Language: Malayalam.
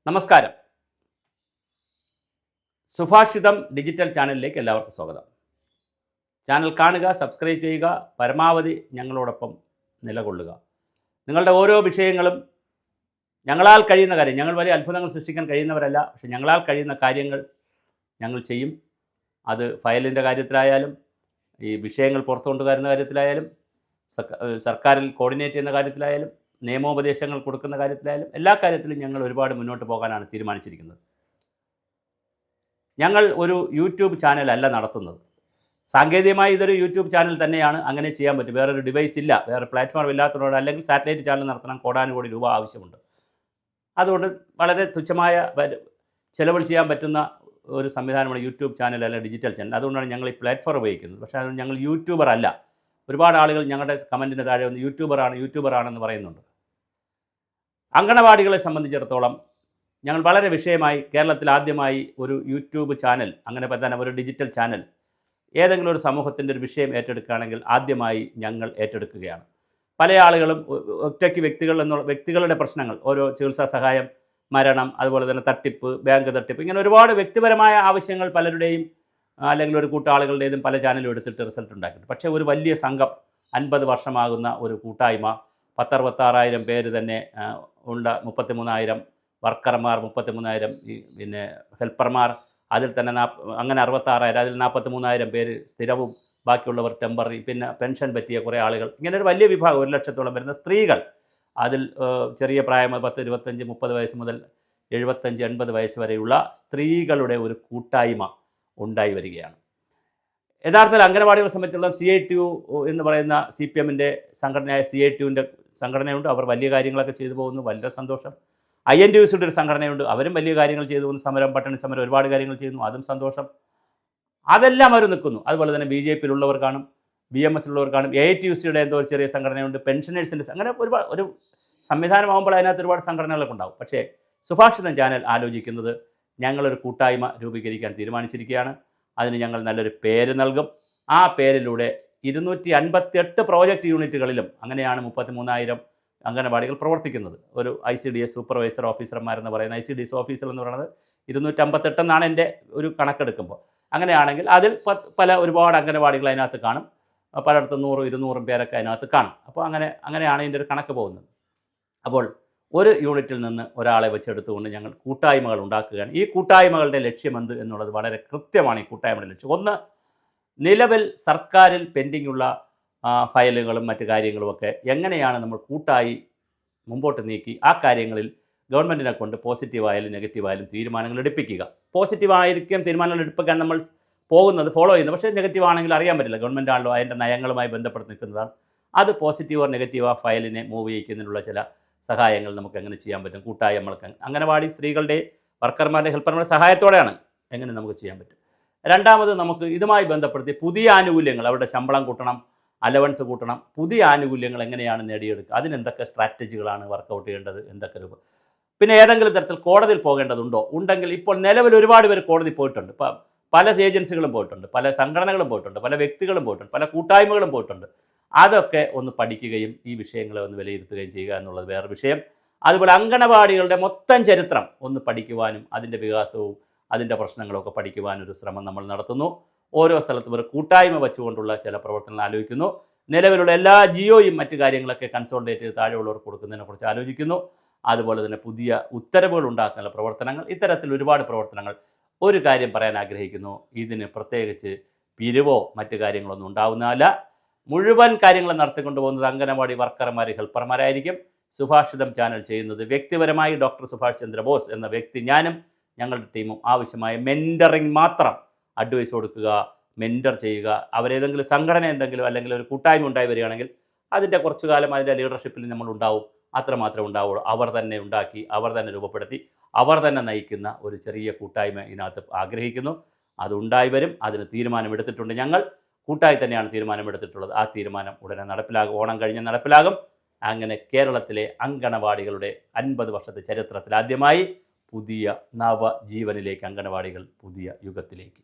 നമസ്കാരം. സുഭാഷിതം ഡിജിറ്റൽ ചാനലിലേക്ക് എല്ലാവർക്കും സ്വാഗതം. ചാനൽ കാണുക, സബ്സ്ക്രൈബ് ചെയ്യുക, പരമാവധി ഞങ്ങളോടൊപ്പം നിലകൊള്ളുക. നിങ്ങളുടെ ഓരോ വിഷയങ്ങളും ഞങ്ങളാൽ കഴിയുന്ന കാര്യം, ഞങ്ങൾ വലിയ അത്ഭുതങ്ങൾ സൃഷ്ടിക്കാൻ കഴിയുന്നവരല്ല, പക്ഷേ ഞങ്ങളാൽ കഴിയുന്ന കാര്യങ്ങൾ ഞങ്ങൾ ചെയ്യും. അത് ഫയലിൻ്റെ കാര്യത്തിലായാലും ഈ വിഷയങ്ങൾ പുറത്തു കൊണ്ടുവരുന്ന കാര്യത്തിലായാലും സർക്കാരിൽ കോർഡിനേറ്റ് ചെയ്യുന്ന കാര്യത്തിലായാലും നിയമോപദേശങ്ങൾ കൊടുക്കുന്ന കാര്യത്തിലായാലും എല്ലാ കാര്യത്തിലും ഞങ്ങൾ ഒരുപാട് മുന്നോട്ട് പോകാനാണ് തീരുമാനിച്ചിരിക്കുന്നത്. ഞങ്ങൾ ഒരു യൂട്യൂബ് ചാനലല്ല നടത്തുന്നത്. സാങ്കേതികമായി ഇതൊരു യൂട്യൂബ് ചാനൽ തന്നെയാണ്, അങ്ങനെ ചെയ്യാൻ പറ്റും. വേറൊരു ഡിവൈസ് ഇല്ല, വേറെ പ്ലാറ്റ്ഫോം ഇല്ലാത്തതുകൊണ്ട്, അല്ലെങ്കിൽ സാറ്റലൈറ്റ് ചാനൽ നടത്തണം, കോടാനുകോടി രൂപ ആവശ്യമുണ്ട്. അതുകൊണ്ട് വളരെ തുച്ഛമായ ചിലവ് ചെയ്യാൻ പറ്റുന്ന ഒരു സംവിധാനമാണ് യൂട്യൂബ് ചാനൽ അല്ല ഡിജിറ്റൽ ചാനൽ. അതുകൊണ്ടാണ് ഞങ്ങൾ ഈ പ്ലാറ്റ്ഫോം ഉപയോഗിക്കുന്നത്. പക്ഷേ അതുകൊണ്ട് ഞങ്ങൾ യൂട്യൂബർ അല്ല. ഒരുപാട് ആളുകൾ ഞങ്ങളുടെ കമൻറ്റിന് താഴെ വന്ന് യൂട്യൂബറാണെന്ന് പറയുന്നുണ്ട്. അങ്കണവാടികളെ സംബന്ധിച്ചിടത്തോളം ഞങ്ങൾ വളരെ വിഷയമായി കേരളത്തിൽ ആദ്യമായി ഒരു യൂട്യൂബ് ചാനൽ, അങ്ങനെ തന്നെ ഒരു ഡിജിറ്റൽ ചാനൽ ഏതെങ്കിലും ഒരു സമൂഹത്തിൻ്റെ ഒരു വിഷയം ഏറ്റെടുക്കുകയാണെങ്കിൽ ആദ്യമായി ഞങ്ങൾ ഏറ്റെടുക്കുകയാണ്. പല ആളുകളും ഒറ്റയ്ക്ക് വ്യക്തികളുടെ പ്രശ്നങ്ങൾ, ഓരോ ചികിത്സാ സഹായം, മരണം, അതുപോലെ തന്നെ തട്ടിപ്പ്, ബാങ്ക് തട്ടിപ്പ്, ഇങ്ങനെ ഒരുപാട് വ്യക്തിപരമായ ആവശ്യങ്ങൾ പലരുടെയും അല്ലെങ്കിൽ ഒരു കൂട്ടാളുകളുടേതും പല ചാനലും എടുത്തിട്ട് റിസൾട്ട് ഉണ്ടാക്കിയിട്ടുണ്ട്. പക്ഷേ ഒരു വലിയ സംഘം, 50 വർഷമാകുന്ന ഒരു കൂട്ടായ്മ, 10-66,000 പേര് തന്നെ ഉള്ള 33,000 വർക്കർമാർ, 33,000 പിന്നെ ഹെൽപ്പർമാർ, അതിൽ തന്നെ അങ്ങനെ 66,000, അതിൽ 43,000 പേര് സ്ഥിരവും, ബാക്കിയുള്ളവർ ടെമ്പററി, പിന്നെ പെൻഷൻ പറ്റിയ കുറേ ആളുകൾ, ഇങ്ങനെ ഒരു വലിയ വിഭാഗം, 1,00,000-ഓളം വരുന്ന സ്ത്രീകൾ, അതിൽ ചെറിയ പ്രായം 10, 25, 30 വയസ്സ് മുതൽ 75, 80 വയസ്സ് വരെയുള്ള സ്ത്രീകളുടെ ഒരു കൂട്ടായ്മ ഉണ്ടായി വരികയാണ്. യഥാർത്ഥത്തിൽ അംഗനവാടികളെ സംബന്ധിച്ചുള്ള CITU എന്ന് പറയുന്ന CPM-ൻ്റെ സംഘടനയായ CITU-ൻ്റെ സംഘടനയുണ്ട്. അവർ വലിയ കാര്യങ്ങളൊക്കെ ചെയ്തു പോകുന്നു, വളരെ സന്തോഷം. INTUC-യുടെ ഒരു സംഘടനയുണ്ട്, അവരും വലിയ കാര്യങ്ങൾ ചെയ്തു പോകുന്നു, സമരം, പട്ടിണി സമരം, ഒരുപാട് കാര്യങ്ങൾ ചെയ്യുന്നു, അതും സന്തോഷം. അതെല്ലാം അവർ നിൽക്കുന്നു. അതുപോലെ തന്നെ BJP-യിലുള്ളവർ കാണും, BMS-ലുള്ളവർ കാണും, AITUC-യുടെ എന്തോ ഒരു ചെറിയ സംഘടനയുണ്ട്, പെൻഷനേഴ്സിൻ്റെ, അങ്ങനെ ഒരുപാട് ഒരു സംവിധാനമാകുമ്പോൾ അതിനകത്ത് ഒരുപാട് സംഘടനകളൊക്കെ ഉണ്ടാവും. പക്ഷേ സുഭാഷിതം ചാനൽ ആലോചിക്കുന്നത് ഞങ്ങളൊരു കൂട്ടായ്മ രൂപീകരിക്കാൻ തീരുമാനിച്ചിരിക്കുകയാണ്. അതിന് ഞങ്ങൾ നല്ലൊരു പേര് നൽകും. ആ പേരിലൂടെ 258 പ്രോജക്റ്റ് യൂണിറ്റുകളിലും, അങ്ങനെയാണ് 33,000 അംഗനവാടികൾ പ്രവർത്തിക്കുന്നത്. ഒരു ICDS സൂപ്പർവൈസർ ഓഫീസർമാരെന്ന് പറയുന്ന ICDS ഓഫീസർ എന്ന് പറയുന്നത് 258 എന്നാണ് എൻ്റെ ഒരു കണക്കെടുക്കുമ്പോൾ. അങ്ങനെയാണെങ്കിൽ അതിൽ ഒരുപാട് അംഗനവാടികൾ അതിനകത്ത് കാണും. പലയിടത്തും 100-200 പേരൊക്കെ അതിനകത്ത് കാണും. അപ്പോൾ അങ്ങനെയാണ് ഇതിൻ്റെ ഒരു കണക്ക് പോകുന്നത്. അപ്പോൾ ഒരു യൂണിറ്റിൽ നിന്ന് ഒരാളെ വെച്ചെടുത്തുകൊണ്ട് ഞങ്ങൾ കൂട്ടായ്മകൾ ഉണ്ടാക്കുകയാണ്. ഈ കൂട്ടായ്മകളുടെ ലക്ഷ്യമെന്ത് എന്നുള്ളത് വളരെ കൃത്യമാണ്. ഈ കൂട്ടായ്മയുടെ ലക്ഷ്യം, ഒന്ന്, നിലവിൽ സർക്കാരിൽ പെൻഡിങ്ങുള്ള ഫയലുകളും മറ്റു കാര്യങ്ങളുമൊക്കെ എങ്ങനെയാണ് നമ്മൾ കൂട്ടായി മുമ്പോട്ട് നീക്കി ആ കാര്യങ്ങളിൽ ഗവൺമെൻറ്റിനെ കൊണ്ട് പോസിറ്റീവായാലും നെഗറ്റീവായാലും തീരുമാനങ്ങൾ എടുപ്പിക്കുക. പോസിറ്റീവായിരിക്കും തീരുമാനങ്ങൾ എടുപ്പിക്കാൻ നമ്മൾ പോകുന്നത്, ഫോളോ ചെയ്യുന്നത്. പക്ഷേ നെഗറ്റീവ് ആണെങ്കിൽ അറിയാൻ പറ്റില്ല, ഗവൺമെൻറ് ആണല്ലോ അതിൻ്റെ നയങ്ങളുമായി ബന്ധപ്പെട്ട് നിൽക്കുന്നതാണ്. അത് പോസിറ്റീവോ നെഗറ്റീവോ ഫയലിനെ മൂവ് ചെയ്യിക്കുന്നതിനുള്ള ചില സഹായങ്ങൾ നമുക്ക് എങ്ങനെ ചെയ്യാൻ പറ്റും, കൂട്ടായി നമ്മൾക്ക് അംഗനവാടി സ്ത്രീകളുടെ, വർക്കർമാരുടെ, ഹെൽപ്പർമാരുടെ സഹായത്തോടെയാണ് എങ്ങനെ നമുക്ക് ചെയ്യാൻ പറ്റും. രണ്ടാമത്, നമുക്ക് ഇതുമായി ബന്ധപ്പെടുത്തി പുതിയ ആനുകൂല്യങ്ങൾ, അവരുടെ ശമ്പളം കൂട്ടണം, അലവൻസ് കൂട്ടണം, പുതിയ ആനുകൂല്യങ്ങൾ എങ്ങനെയാണ് നേടിയെടുക്കുക, അതിനെന്തൊക്കെ സ്ട്രാറ്റജികളാണ് വർക്കൗട്ട് ചെയ്യേണ്ടത്, എന്തൊക്കെ രൂപ, പിന്നെ ഏതെങ്കിലും തരത്തിൽ കോടതിയിൽ പോകേണ്ടതുണ്ടോ, ഉണ്ടെങ്കിൽ ഇപ്പോൾ നിലവിൽ ഒരുപാട് പേര് കോടതി പോയിട്ടുണ്ട്. ഇപ്പം പല ഏജൻസികളും പോയിട്ടുണ്ട്, പല സംഘടനകളും പോയിട്ടുണ്ട്, പല വ്യക്തികളും പോയിട്ടുണ്ട്, പല കൂട്ടായ്മകളും പോയിട്ടുണ്ട്. അതൊക്കെ ഒന്ന് പഠിക്കുകയും ഈ വിഷയങ്ങളെ ഒന്ന് വിലയിരുത്തുകയും ചെയ്യുക എന്നുള്ളത് വേറെ വിഷയം. അതുപോലെ അംഗനവാടികളുടെ മൊത്തം ചരിത്രം ഒന്ന് പഠിക്കുവാനും അതിൻ്റെ വികാസവും അതിൻ്റെ പ്രശ്നങ്ങളൊക്കെ പഠിക്കുവാനൊരു ശ്രമം നമ്മൾ നടത്തുന്നു. ഓരോ സ്ഥലത്തും ഒരു കൂട്ടായ്മ വെച്ചുകൊണ്ടുള്ള ചില പ്രവർത്തനങ്ങൾ ആലോചിക്കുന്നു. നിലവിലുള്ള എല്ലാ ജിയോയും മറ്റു കാര്യങ്ങളൊക്കെ കൺസോൾട്ടേറ്റ് ചെയ്ത് താഴെയുള്ളവർക്ക് കൊടുക്കുന്നതിനെക്കുറിച്ച് ആലോചിക്കുന്നു. അതുപോലെ തന്നെ പുതിയ ഉത്തരവുകൾ ഉണ്ടാക്കാനുള്ള പ്രവർത്തനങ്ങൾ, ഇത്തരത്തിൽ ഒരുപാട് പ്രവർത്തനങ്ങൾ. ഒരു കാര്യം പറയാൻ ആഗ്രഹിക്കുന്നു, ഇതിന് പ്രത്യേകിച്ച് പിരിവോ മറ്റു കാര്യങ്ങളൊന്നും ഉണ്ടാവുന്നതല്ല. മുഴുവൻ കാര്യങ്ങളും നടത്തിക്കൊണ്ടു പോകുന്നത് അംഗനവാടി വർക്കർമാർ, ഹെൽപ്പർമാരായിരിക്കും. സുഭാഷിതം ചാനൽ ചെയ്യുന്നത് വ്യക്തിപരമായി ഡോക്ടർ സുഭാഷ് ചന്ദ്രബോസ് എന്ന വ്യക്തി, ഞാനും ഞങ്ങളുടെ ടീമും ആവശ്യമായ മെൻറ്ററിങ് മാത്രം, അഡ്വൈസ് കൊടുക്കുക, മെൻറ്റർ ചെയ്യുക. അവരേതെങ്കിലും സംഘടന എന്തെങ്കിലും അല്ലെങ്കിൽ ഒരു കൂട്ടായ്മ ഉണ്ടായി വരികയാണെങ്കിൽ അതിൻ്റെ കുറച്ചു കാലം അതിൻ്റെ ലീഡർഷിപ്പിൽ നമ്മൾ ഉണ്ടാവും, അത്രമാത്രമേ ഉണ്ടാവുള്ളൂ. അവർ തന്നെ ഉണ്ടാക്കി, അവർ തന്നെ രൂപപ്പെടുത്തി, അവർ തന്നെ നയിക്കുന്ന ഒരു ചെറിയ കൂട്ടായ്മ ഇതിനകത്ത് ആഗ്രഹിക്കുന്നു. അതുണ്ടായി വരും. അതിന് തീരുമാനമെടുത്തിട്ടുണ്ട്. ഞങ്ങൾ കൂട്ടായി തന്നെയാണ് തീരുമാനമെടുത്തിട്ടുള്ളത്. ആ തീരുമാനം ഉടനെ നടപ്പിലാകും, ഓണം കഴിഞ്ഞ് നടപ്പിലാകും. അങ്ങനെ കേരളത്തിലെ അങ്കണവാടികളുടെ 50 വർഷത്തെ ചരിത്രത്തിൽ ആദ്യമായി പുതിയ നവജീവനിലേക്ക് അങ്കണവാടികൾ, പുതിയ യുഗത്തിലേക്ക്.